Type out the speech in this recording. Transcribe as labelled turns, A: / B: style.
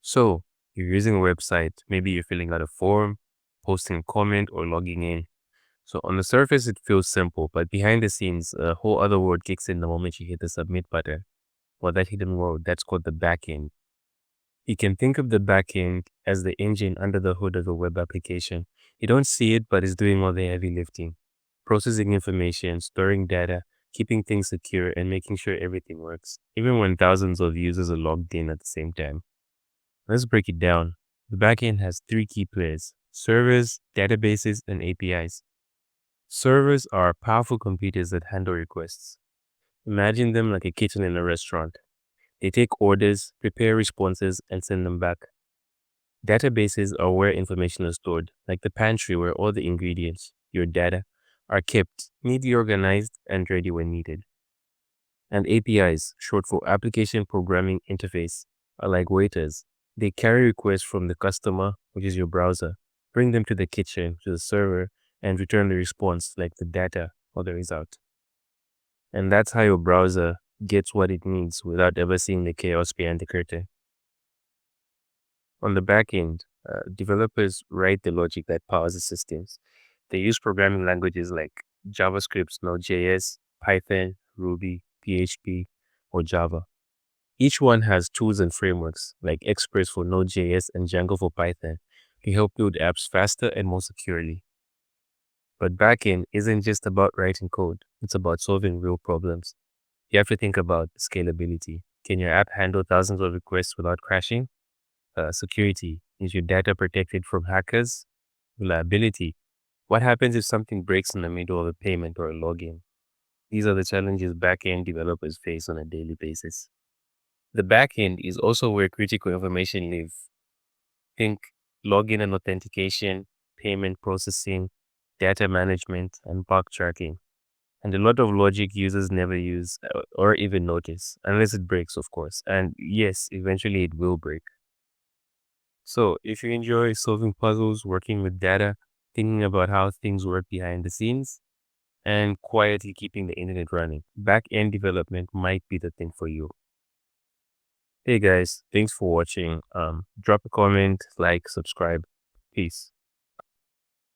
A: So you're using a website, maybe you're filling out a form, posting a comment, or logging in. So on the surface, it feels simple, but behind the scenes, a whole other world kicks in the moment you hit the submit button. Well, that hidden world, that's called the backend. You can think of the backend as the engine under the hood of a web application. You don't see it, but it's doing all the heavy lifting, processing information, storing data, keeping things secure, and making sure everything works, even when thousands of users are logged in at the same time. Let's break it down. The backend has three key players: servers, databases, and APIs. Servers are powerful computers that handle requests. Imagine them like a kitchen in a restaurant. They take orders, prepare responses, and send them back. Databases are where information is stored, like the pantry where all the ingredients, your data, are kept, neatly organized, and ready when needed. And APIs, short for Application Programming Interface, are like waiters. They carry requests from the customer, which is your browser, bring them to the kitchen, to the server, and return the response, like the data or the result. And that's how your browser gets what it needs without ever seeing the chaos behind the curtain. On the back end, developers write the logic that powers the systems. They use programming languages like JavaScript, Node.js, Python, Ruby, PHP, or Java. Each one has tools and frameworks like Express for Node.js and Django for Python to help build apps faster and more securely. But backend isn't just about writing code, it's about solving real problems. You have to think about scalability. Can your app handle thousands of requests without crashing? Security. Is your data protected from hackers? Reliability. What happens if something breaks in the middle of a payment or a login? These are the challenges backend developers face on a daily basis. The backend is also where critical information lives. Think login and authentication, payment processing, data management, and bug tracking. And a lot of logic users never use or even notice, unless it breaks, of course. And yes, eventually it will break. So, if you enjoy solving puzzles, working with data, thinking about how things work behind the scenes, and quietly keeping the internet running, back end development might be the thing for you. Hey guys, thanks for watching. Drop a comment, like, subscribe. Peace.